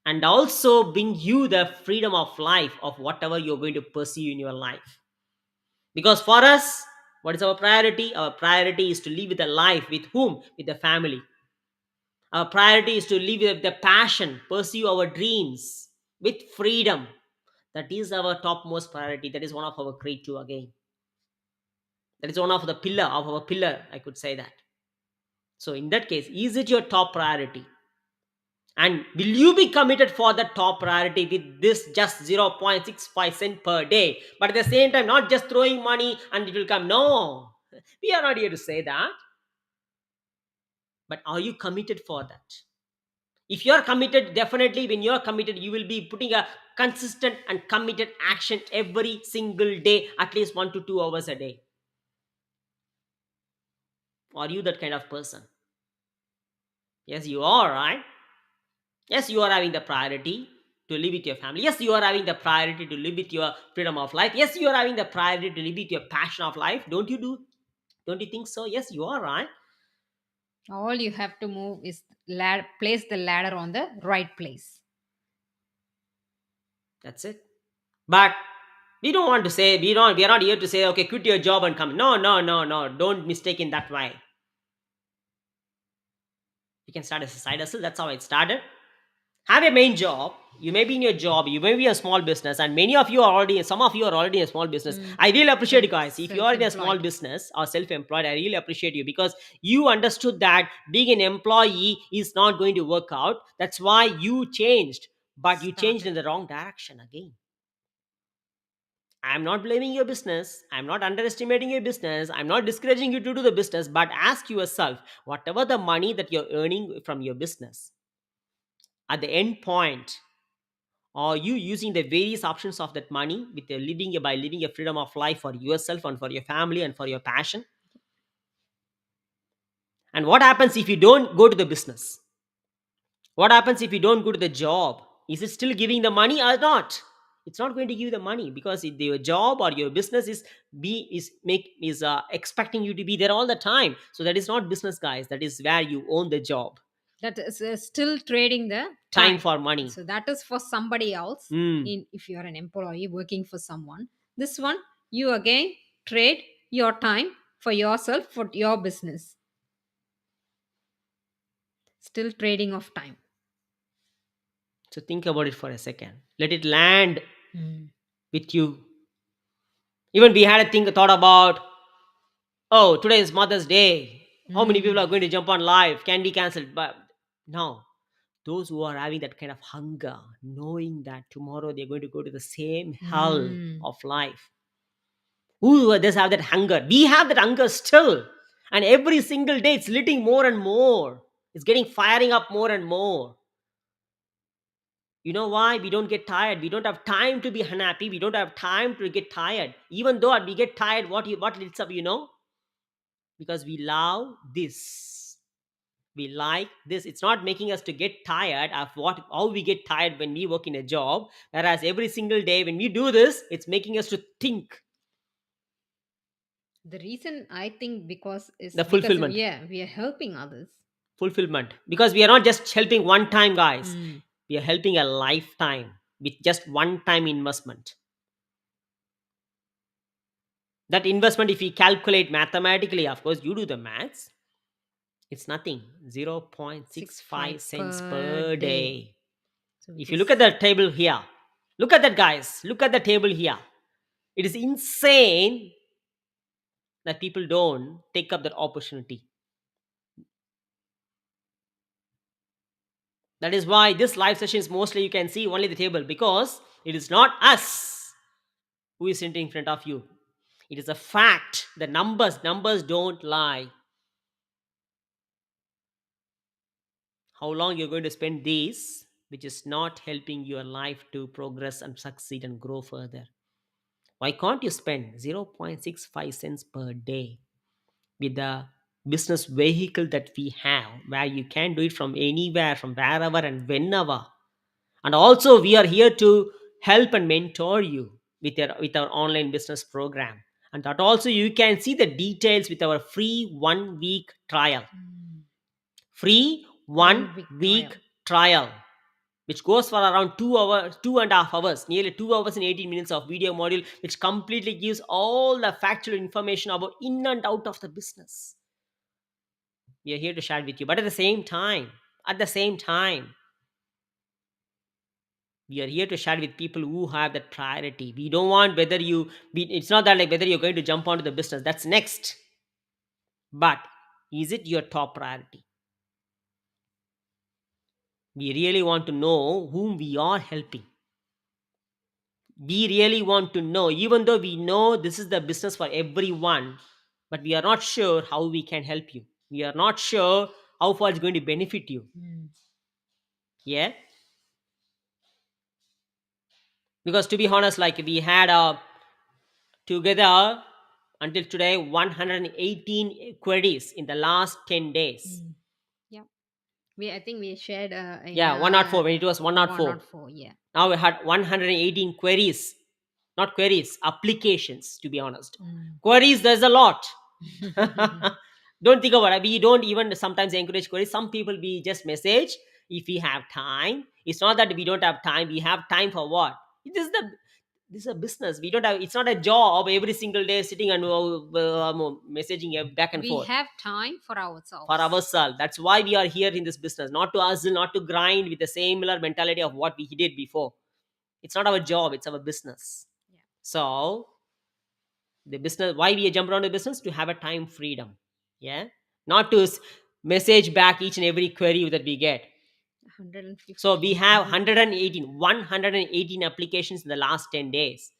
Speaker 1: and also bring you the freedom of life of whatever you're going to pursue in your life. Because for us, what is our priority? Our priority is to live with a life with whom? With the family. Our priority is to live with the passion, pursue our dreams with freedom. That is our topmost priority. That is one of our creed too again. That is one of the pillar of our pillar, I could say that. So in that case, is it your top priority? And will you be committed for the top priority with this just 0.65 cent per day? But at the same time, not just throwing money and it will come. No, we are not here to say that. But are you committed for that? If you are committed, definitely when you are committed, you will be putting a consistent and committed action every single day, at least 1 to 2 hours a day. Are you that kind of person? Yes, you are, right? Yes, you are having the priority to live with your family. Yes, you are having the priority to live with your freedom of life. Yes, you are having the priority to live with your passion of life. Don't you think so? Yes, you are, right?
Speaker 2: all you have to move is place the ladder on the right place.
Speaker 1: That's it. But we don't want to say, we are not here to say, okay, quit your job and come. No, no, no, no. Don't mistake in that way. You can start as a side hustle. That's how it started. Have a main job. You may be in your job, you may be a small business, and many of you are already, some of you are already in a small business.
Speaker 2: Mm.
Speaker 1: I really appreciate you guys. If you are in a small
Speaker 2: Self-employed.
Speaker 1: business or self-employed, I really appreciate you because you understood that being an employee is not going to work out. That's why you changed, but you changed
Speaker 2: Started.
Speaker 1: in the wrong direction again. I'm not blaming your business. I'm not underestimating your business. I'm not discouraging you to do the business, but ask yourself, whatever the money that you're earning from your business, at the end point, are you using the various options of that money with the living by living a freedom of life for yourself and for your family and for your passion? And what happens if you don't go to the business? What happens if you don't go to the job? Is it still giving the money or not? It's not going to give you the money because if your job or your business is expecting you to be there all the time. So that is not business, guys. That is where you own the job.
Speaker 2: That is still trading the
Speaker 1: Time
Speaker 2: time.
Speaker 1: for money.
Speaker 2: So that is for somebody else.
Speaker 1: Hmm.
Speaker 2: In if you are an employee working for someone, this one you again trade your time for yourself, for your business. Still trading of time.
Speaker 1: So think about it for a second. Let it land
Speaker 2: Mm.
Speaker 1: with you. Even we had a thought about, oh, today is Mother's Day. How many people
Speaker 2: Mm.
Speaker 1: are going to jump on live? Can be cancelled. But no, those who are having that kind of hunger, knowing that tomorrow they're going to go to the same hell
Speaker 2: Mm.
Speaker 1: of life, who does have that hunger? We have that hunger still. And every single day it's litting more and more. It's getting firing up more and more. You know why? We don't get tired. We don't have time to be unhappy. We don't have time to get tired. Even though we get tired, what leads up, because we love this. We like this. It's not making us to get tired of what how we get tired when we work in a job. Whereas every single day when we do this, it's making us to think.
Speaker 2: The reason I think because is
Speaker 1: The
Speaker 2: because
Speaker 1: fulfillment.
Speaker 2: yeah, we are helping others.
Speaker 1: Fulfillment. Because we are not just helping one time, guys.
Speaker 2: Mm.
Speaker 1: We are helping a lifetime with just one time investment. That investment, if we calculate mathematically, of course, you do the maths, it's nothing.
Speaker 2: Six five
Speaker 1: 0.65 cents
Speaker 2: per
Speaker 1: per
Speaker 2: day.
Speaker 1: day.
Speaker 2: So which
Speaker 1: If you look at
Speaker 2: is
Speaker 1: the table here, look at that, guys. Look at the table here. It is insane that people don't take up that opportunity. That is why this live session is mostly you can see only the table because it is not us who is sitting in front of you. It is a fact. The numbers don't lie. How long you're going to spend this, which is not helping your life to progress and succeed and grow further. Why can't you spend 0.65 cents per day with the business vehicle that we have, where you can do it from anywhere, from wherever and whenever? And also, we are here to help and mentor you with our online business program. And that also, you can see the details with our free 1 week trial. Free one
Speaker 2: 1 week trial.
Speaker 1: week trial, which goes for around 2 hours, 2.5 hours, nearly 2 hours and 18 minutes of video module, which completely gives all the factual information about in and out of the business. We are here to share with you. But at the same time, we are here to share with people who have that priority. We don't want it's not that like whether you're going to jump onto the business. That's next. But is it your top priority? We really want to know whom we are helping. We really want to know, even though we know this is the business for everyone, but we are not sure how we can help you. We are not sure how far it's going to benefit you.
Speaker 2: Mm.
Speaker 1: Yeah. Because to be honest, like we had together until today 118 queries in the last 10 days.
Speaker 2: Mm. Yeah. I think we shared in
Speaker 1: Yeah, 104 when it was 104.
Speaker 2: 104. Yeah.
Speaker 1: Now we had 118 queries. Not queries, applications, to be honest.
Speaker 2: Mm.
Speaker 1: Queries, there's a lot. Don't think about it. We don't even sometimes encourage queries. Some people we just message if we have time. It's not that we don't have time. We have time for what? This is This is a business. We don't have, it's not a job every single day sitting and messaging back and
Speaker 2: We
Speaker 1: forth.
Speaker 2: have time for
Speaker 1: For
Speaker 2: ourselves.
Speaker 1: ourselves, that's why we are here in this business, not to hustle, not to grind with the similar mentality of what we did before. It's not our job, it's our business.
Speaker 2: Yeah,
Speaker 1: So the business, why we jump around the business, to have a time freedom. Yeah, not to message back each and every query that we get. So we
Speaker 2: 150
Speaker 1: have
Speaker 2: million.
Speaker 1: 118 applications in the last 10 days.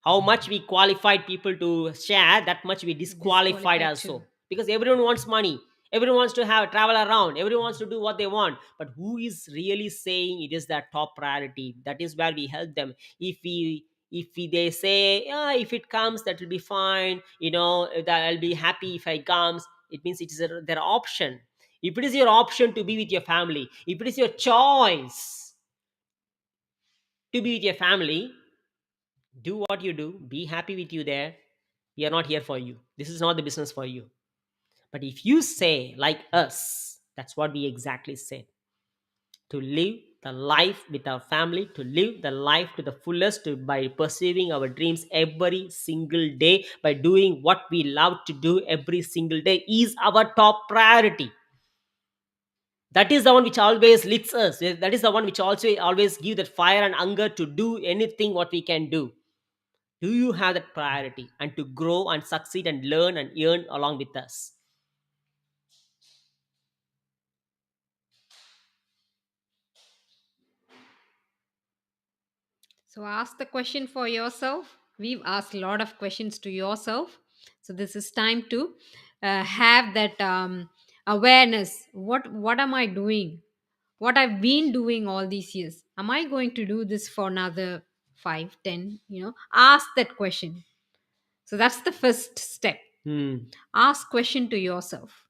Speaker 1: How much we qualified people to share, that much we disqualified
Speaker 2: Disqualified too.
Speaker 1: also, because everyone wants money, everyone wants to have travel around, everyone wants to do what they want, but who is really saying it is their top priority? That is where we help them. If they say, yeah, if it comes that will be fine, that I'll be happy if it comes, it means it is their option. If it is your option to be with your family, if it is your choice to be with your family, do what you do, be happy with you there. We are not here for you, this is not the business for you. But if you say like us, that's what we exactly said, to live the life with our family, to live the life to the fullest, by pursuing our dreams every single day, by doing what we love to do every single day, is our top priority. That is the one which always leads us, that is the one which also always give that fire and hunger to do anything what we can do. Do you have that priority, and to grow and succeed and learn and earn along with us?
Speaker 2: So ask the question for yourself. We've asked a lot of questions to yourself. So this is time to have that awareness. What am I doing? What I've been doing all these years? Am I going to do this for another 5, 10? Ask that question. So that's the first step.
Speaker 1: Hmm.
Speaker 2: Ask question to yourself.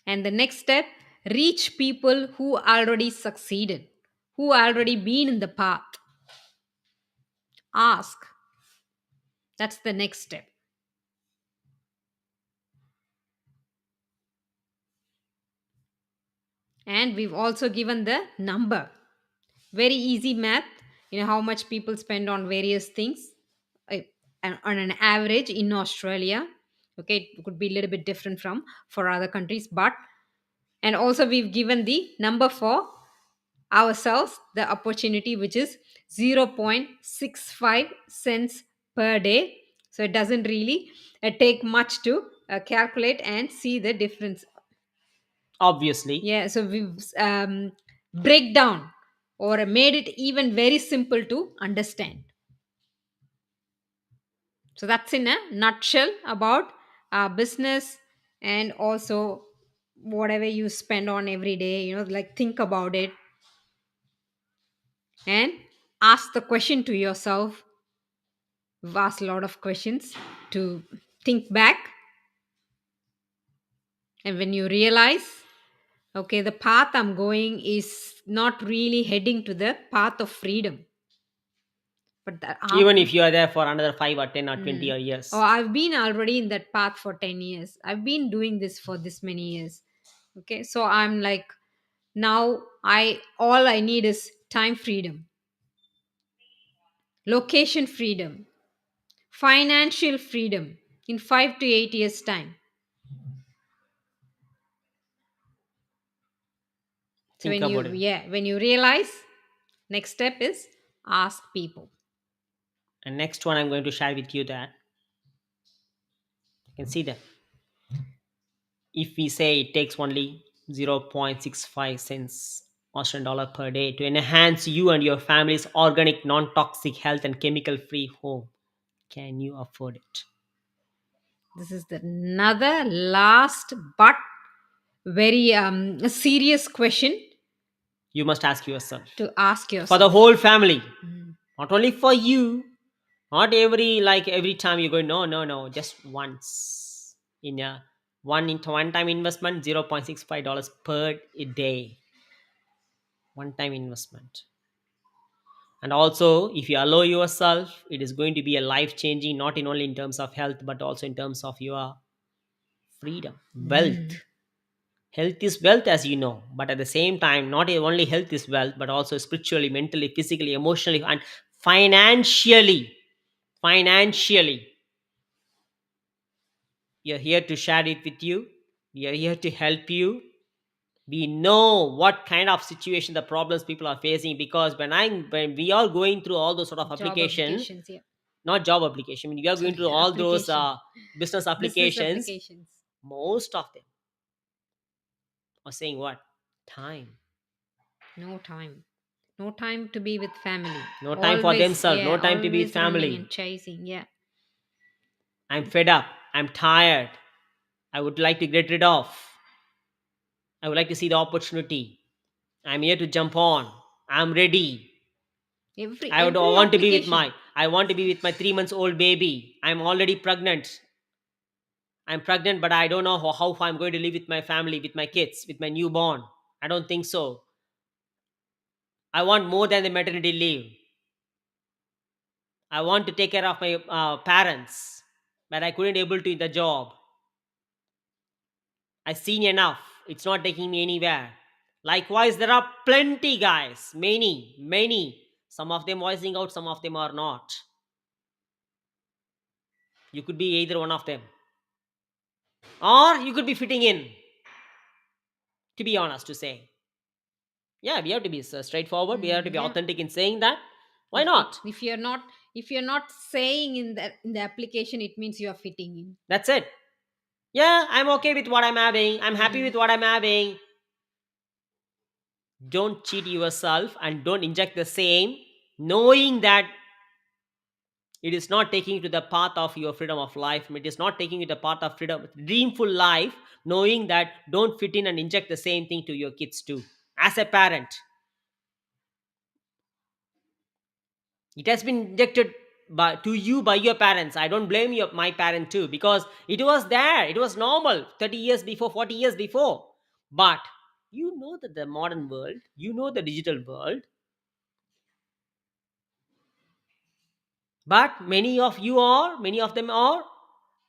Speaker 2: And the next step, reach people who already succeeded, who already been in the path. Ask. That's the next step. And we've also given the number. Very easy math. How much people spend on various things uh, on an average in Australia. Okay, it could be a little bit different from for other countries, but and also we've given the number for ourselves, the opportunity, which is 0.65 cents per day. So it doesn't really take much to calculate and see the difference.
Speaker 1: Obviously.
Speaker 2: Yeah, so we've break down or made it even very simple to understand. So that's in a nutshell about our business, and also whatever you spend on every day, like think about it and ask the question to yourself. We've asked a lot of questions to think back, and when you realize, okay, the path I'm going is not really heading to the path of freedom, but that
Speaker 1: Even if you are there for another 5 or 10 or 20
Speaker 2: Mm.
Speaker 1: or
Speaker 2: Oh,
Speaker 1: years.
Speaker 2: I've been already in that path for 10 years. I've been doing this for this many years. Okay. So I'm like, now all I need is time freedom, location freedom, financial freedom in 5 to 8 years' time. So
Speaker 1: Think about it.
Speaker 2: when you realize, next step is ask people.
Speaker 1: And next one, I'm going to share with you that you can see that if we say it takes only 0.65 cents Australian dollar per day to enhance you and your family's organic, non-toxic health and chemical-free home, can you afford it?
Speaker 2: This is the another last but very serious question
Speaker 1: You must ask yourself.
Speaker 2: to ask
Speaker 1: For the
Speaker 2: yourself.
Speaker 1: whole family,
Speaker 2: Mm.
Speaker 1: not only for you, not every time you go, no, no, no, just once in a one time investment, $0.65 per day, one time investment. And also, if you allow yourself, it is going to be a life changing, not in only in terms of health, but also in terms of your freedom, wealth.
Speaker 2: Mm.
Speaker 1: Health is wealth, as you know, but at the same time, not only health is wealth, but also spiritually, mentally, physically, emotionally, and financially. Financially, we are here to share it with you. We are here to help you. We know what kind of situation, the problems people are facing, because when we are going through all those sort of
Speaker 2: Job
Speaker 1: application,
Speaker 2: applications, yeah.
Speaker 1: not job application, when we are going
Speaker 2: Sorry,
Speaker 1: through all those
Speaker 2: application.
Speaker 1: business
Speaker 2: Business
Speaker 1: applications,
Speaker 2: applications.
Speaker 1: most of them are saying what? Time.
Speaker 2: No time. No time to be with family.
Speaker 1: No time for
Speaker 2: Always,
Speaker 1: themselves, no
Speaker 2: yeah,
Speaker 1: time to be with
Speaker 2: always running and
Speaker 1: family.
Speaker 2: chasing. Yeah.
Speaker 1: I'm fed up, I'm tired, I would like to get rid of, I would like to see the opportunity, I'm here to jump on, I'm ready.
Speaker 2: Every
Speaker 1: I would
Speaker 2: every
Speaker 1: want to be with
Speaker 2: application.
Speaker 1: my I want to be with my 3 months old baby. I'm already pregnant. I'm pregnant, but I don't know how I'm going to live with my family, with my kids, with my newborn. I don't think so. I want more than the maternity leave. I want to take care of my parents, but I couldn't able to in the job. I seen enough. It's not taking me anywhere. Likewise, there are plenty guys, many, many. Some of them voicing out, some of them are not. You could be either one of them, or you could be fitting in. To be honest, to say, yeah, we have to be straightforward. We have to be
Speaker 2: Yeah.
Speaker 1: authentic in saying that. Why
Speaker 2: If,
Speaker 1: not?
Speaker 2: if you're not, if you're not saying in the application, it means you are fitting in.
Speaker 1: That's it. Yeah, I'm okay with what I'm having. I'm happy
Speaker 2: Mm.
Speaker 1: with what I'm having. Don't cheat yourself and don't inject the same, knowing that it is not taking you to the path of your freedom of life. It is not taking you to the path of freedom, dreamful life, knowing that don't fit in and inject the same thing to your kids too. As a parent, it has been injected to you by your parents. I don't blame my parent too, because it was there, it was normal 30 years before, 40 years before. But you know that the modern world, you know the digital world, but many of them are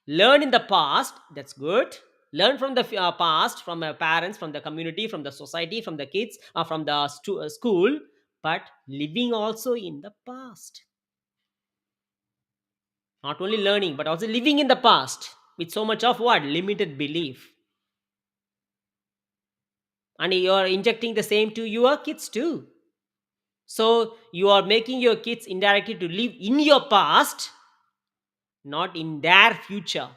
Speaker 1: learn in the past. That's good. Learn from the past, from our parents, from the community, from the society, from the kids, from the school, but living also in the past. Not only learning, but also living in the past with so much of what? Limited belief. And you are injecting the same to your kids too. So you are making your kids indirectly to live in your past, not in their future.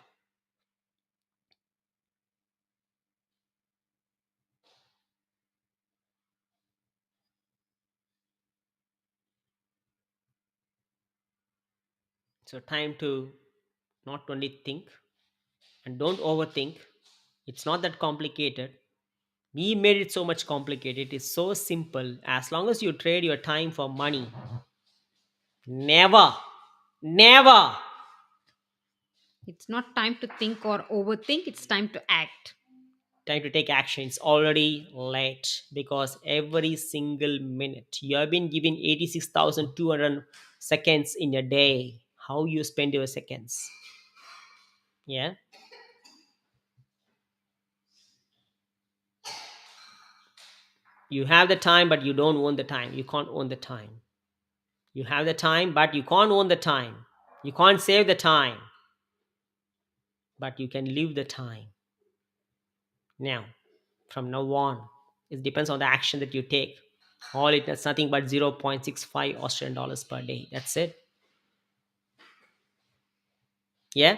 Speaker 1: So time to not only think, and don't overthink. It's not that complicated. We made it so much complicated. It is so simple. As long as you trade your time for money, never, never.
Speaker 2: It's not time to think or overthink. It's time to act.
Speaker 1: Time to take action. It's already late, because every single minute you have been given 86,200 seconds in a day. How you spend your seconds? Yeah, you have the time, but you don't own the time. You can't own the time. You have the time, but you can't own the time. You can't save the time, but you can live the time. Now, from now on, it depends on the action that you take. All it is nothing but 0.65 Australian dollars per day. That's it. Yeah.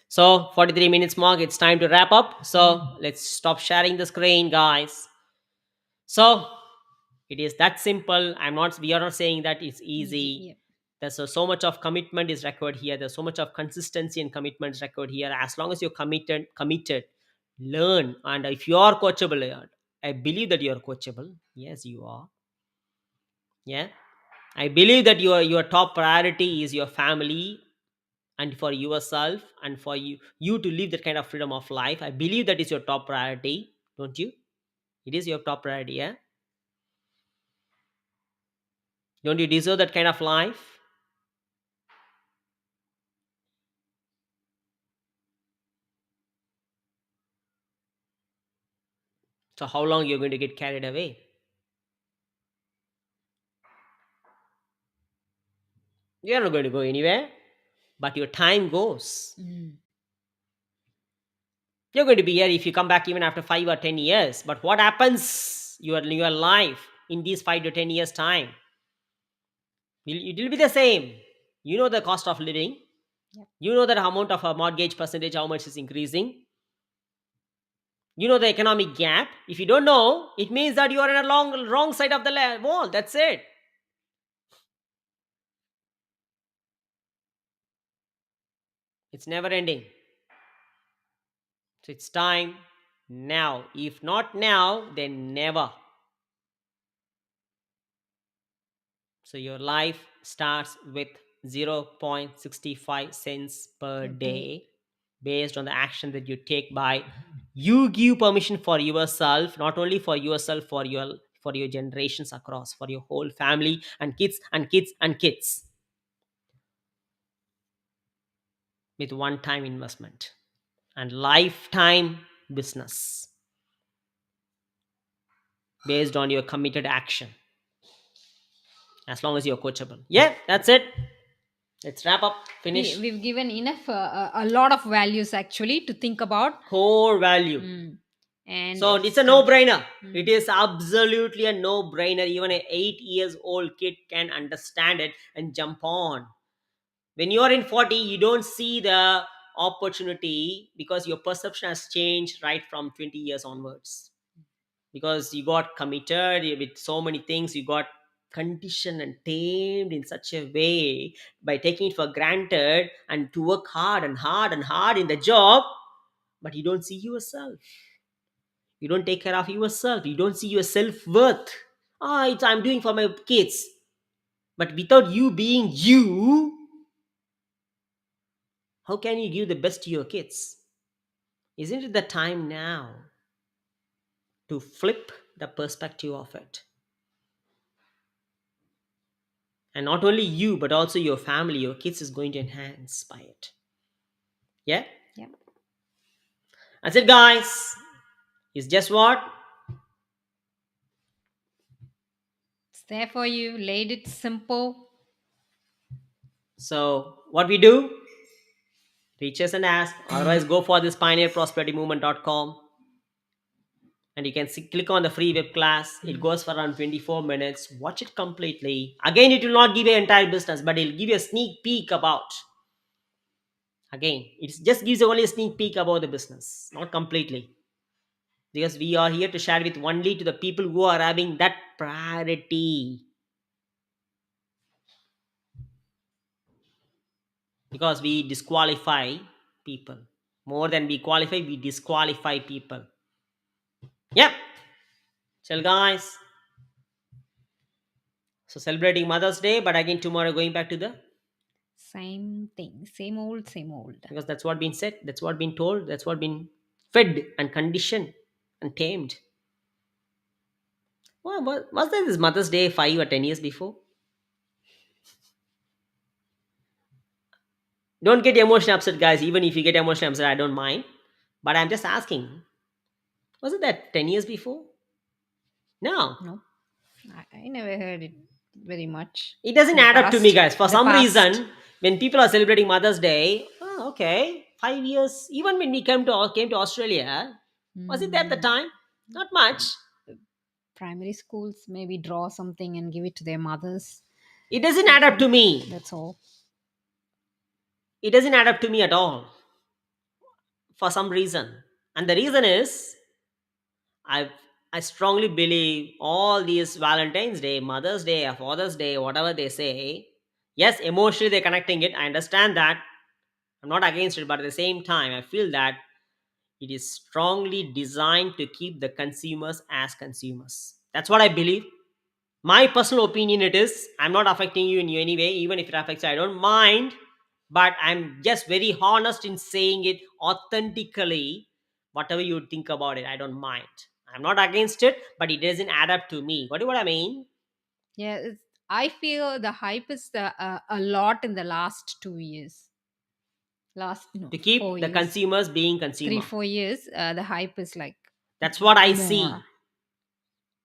Speaker 1: So 43 minutes mark. It's time to wrap up.
Speaker 2: Mm.
Speaker 1: So let's stop sharing the screen, guys. So it is that simple. We are not saying that it's
Speaker 2: Easy.
Speaker 1: easy.
Speaker 2: Yeah.
Speaker 1: There's so much of commitment is required here. There's so much of consistency and commitment is required here. As long as you're committed, learn. And if you are coachable, I believe that you are coachable. Yes, you are. Yeah. I believe that your top priority is your family, and for yourself, and for you to live that kind of freedom of life. I believe that is your top priority, don't you? It is your top priority, yeah? Don't you deserve that kind of life? So how long you're going to get carried away? You're not going to go anywhere, but your time goes.
Speaker 2: Mm.
Speaker 1: You're going to be here if you come back even after 5 or 10 years. But what happens your life in these 5 to 10 years time? It will be the same. You know the cost of living.
Speaker 2: Yep.
Speaker 1: You know that amount of a mortgage percentage, how much is increasing. You know the economic gap. If you don't know, it means that you are in a wrong side of the wall. That's it. It's never ending. So it's time now. If not now, then never. So your life starts with 0.65 cents per
Speaker 2: Per day.
Speaker 1: day based on the action that you take by you give permission for yourself, not only for yourself, for your generations across, for your whole family and kids and kids and kids, with one time investment and lifetime business based on your committed action, as long as you're coachable. Yeah, that's it. Let's wrap up. Finish.
Speaker 2: We've given enough, a lot of values actually to think about.
Speaker 1: Core value.
Speaker 2: Mm. And
Speaker 1: So it's a
Speaker 2: some.
Speaker 1: no-brainer. It
Speaker 2: Mm.
Speaker 1: is absolutely a no-brainer. Even a 8 years old kid can understand it and jump on. When you're in 40, you don't see the opportunity because your perception has changed right from 20 years onwards. Because you got committed with so many things, you got conditioned and tamed in such a way by taking it for granted and to work hard and hard and hard in the job, but you don't see yourself. You don't take care of yourself. You don't see your self-worth. I'm doing for my kids. But without you being you, how can you give the best to your kids? Isn't it the time now to flip the perspective of it? And not only you, but also your family, your kids is going to enhance by it. Yeah?
Speaker 2: Yeah.
Speaker 1: That's it, guys. It's just what?
Speaker 2: It's there for you. Laid it simple.
Speaker 1: So, what we do? Reach us and ask. Otherwise, go for this pioneerprosperitymovement.com and you can click on the free web class. It
Speaker 2: Mm.
Speaker 1: goes for around 24 minutes. Watch it completely. Again, it will not give you entire business, but it'll give you a sneak peek about. Again, it just gives you only a sneak peek about the business, not completely. Because we are here to share with only to the people who are having that priority. Because we disqualify people. More than we qualify, we disqualify people. Yep. So guys, so celebrating Mother's Day, but again tomorrow going back to the,
Speaker 2: Same thing. Same old, same old.
Speaker 1: because that's what been said, that's what been told, that's what been fed and conditioned and tamed. Well, was there this Mother's Day 5 or 10 years before? Don't get emotionally upset, guys. Even if you get emotionally upset, I don't mind. But I'm just asking, was it that 10 years before? No.
Speaker 2: No, I never heard it very much
Speaker 1: It doesn't
Speaker 2: in the
Speaker 1: add up to me,
Speaker 2: past.
Speaker 1: guys. For
Speaker 2: In the
Speaker 1: some
Speaker 2: past.
Speaker 1: reason, when people are celebrating Mother's Day, oh, okay, 5 years. Even when we came to Australia, was it there at the
Speaker 2: Mm.
Speaker 1: time? Not much.
Speaker 2: Primary schools maybe draw something and give it to their mothers.
Speaker 1: It doesn't
Speaker 2: I
Speaker 1: add up to
Speaker 2: think
Speaker 1: me.
Speaker 2: that's all.
Speaker 1: It doesn't add up to me at all for some reason. And the reason is I I strongly believe all these Valentine's Day, Mother's Day, or Father's Day, whatever they say, yes, emotionally they're connecting it. I understand that. I'm not against it, but at the same time, I feel that it is strongly designed to keep the consumers as consumers. That's what I believe. My personal opinion it is. I'm not affecting you in any way. Even if it affects you, I don't mind. But I'm just very honest in saying it authentically. Whatever you think about it, I don't mind. I'm not against it, but it doesn't add up to me. What do what I mean?
Speaker 2: Yeah, I feel the hype is a lot in the last 2 years. Last, no,
Speaker 1: To keep the
Speaker 2: 4 years,
Speaker 1: consumers being
Speaker 2: three,
Speaker 1: consumer.
Speaker 2: 4 years. The hype is like
Speaker 1: That's what I
Speaker 2: more.
Speaker 1: see.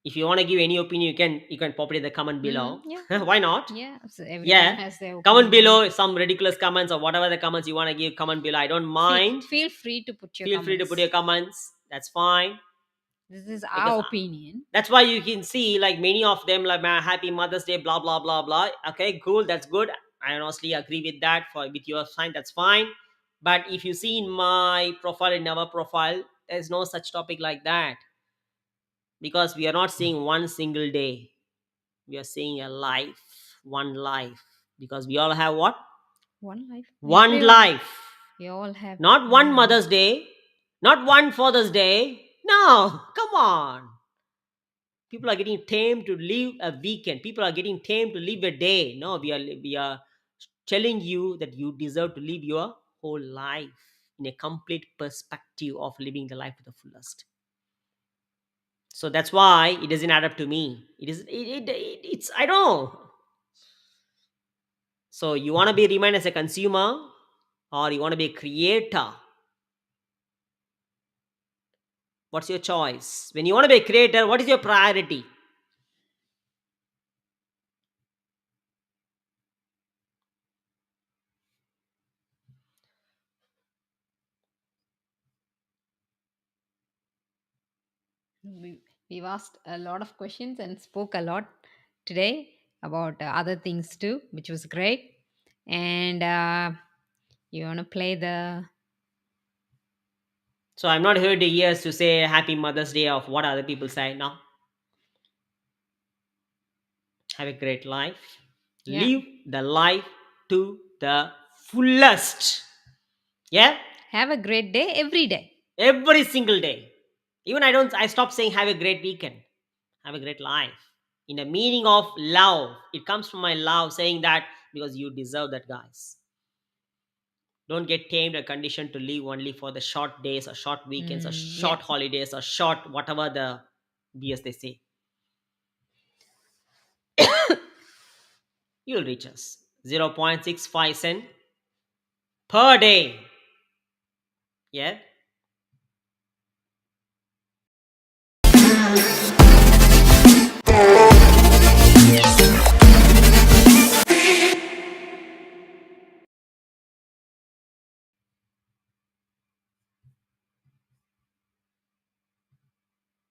Speaker 1: If you want to give any opinion, you can pop it in the comment
Speaker 2: Mm,
Speaker 1: below.
Speaker 2: yeah.
Speaker 1: Why not?
Speaker 2: Yeah. So everyone
Speaker 1: Yeah.
Speaker 2: has their
Speaker 1: Comment
Speaker 2: opinion.
Speaker 1: below some ridiculous comments or whatever the comments you want to give. Comment below. I don't mind.
Speaker 2: Feel free to put your
Speaker 1: Feel free to put your
Speaker 2: comments.
Speaker 1: comments. That's fine.
Speaker 2: This is
Speaker 1: Because
Speaker 2: our opinion.
Speaker 1: that's why you can see like many of them like my happy Mother's Day, blah blah blah blah. Okay, cool, that's good. I honestly agree with that. For with your sign, that's fine. But if you see in my profile, in our profile, there's no such topic like that, because we are not seeing one single day. We are seeing a life, one life, because we all have what?
Speaker 2: One life.
Speaker 1: One
Speaker 2: Everyone.
Speaker 1: life.
Speaker 2: We all have
Speaker 1: Not one
Speaker 2: one life.
Speaker 1: Mother's Day, not one Father's Day. No, come on. People are getting tamed to live a weekend. People are getting tamed to live a day. No, we are telling you that you deserve to live your whole life in a complete perspective of living the life to the fullest. So that's why it doesn't add up to me. It's I don't know. So you want to be remain as a consumer, or you want to be a creator? What's your choice? When you want to be a creator, what is your priority?
Speaker 2: We, we've asked a lot of questions and spoke a lot today about other things too, which was great. And you want to play the.
Speaker 1: So I'm not heard the years to say Happy Mother's Day of what other people say. No, have a great life.
Speaker 2: Yeah.
Speaker 1: Live the life to the fullest. Yeah,
Speaker 2: Have a great day every day.
Speaker 1: every single day. Even I stop saying have a great weekend. Have a great life. In the meaning of love, it comes from my love saying that because you deserve that, guys. Don't get tamed or conditioned to live only for the short days or short weekends or
Speaker 2: Mm, yeah.
Speaker 1: short holidays or short whatever the BS they say. You'll reach us. 0.65 cent per day. Yeah.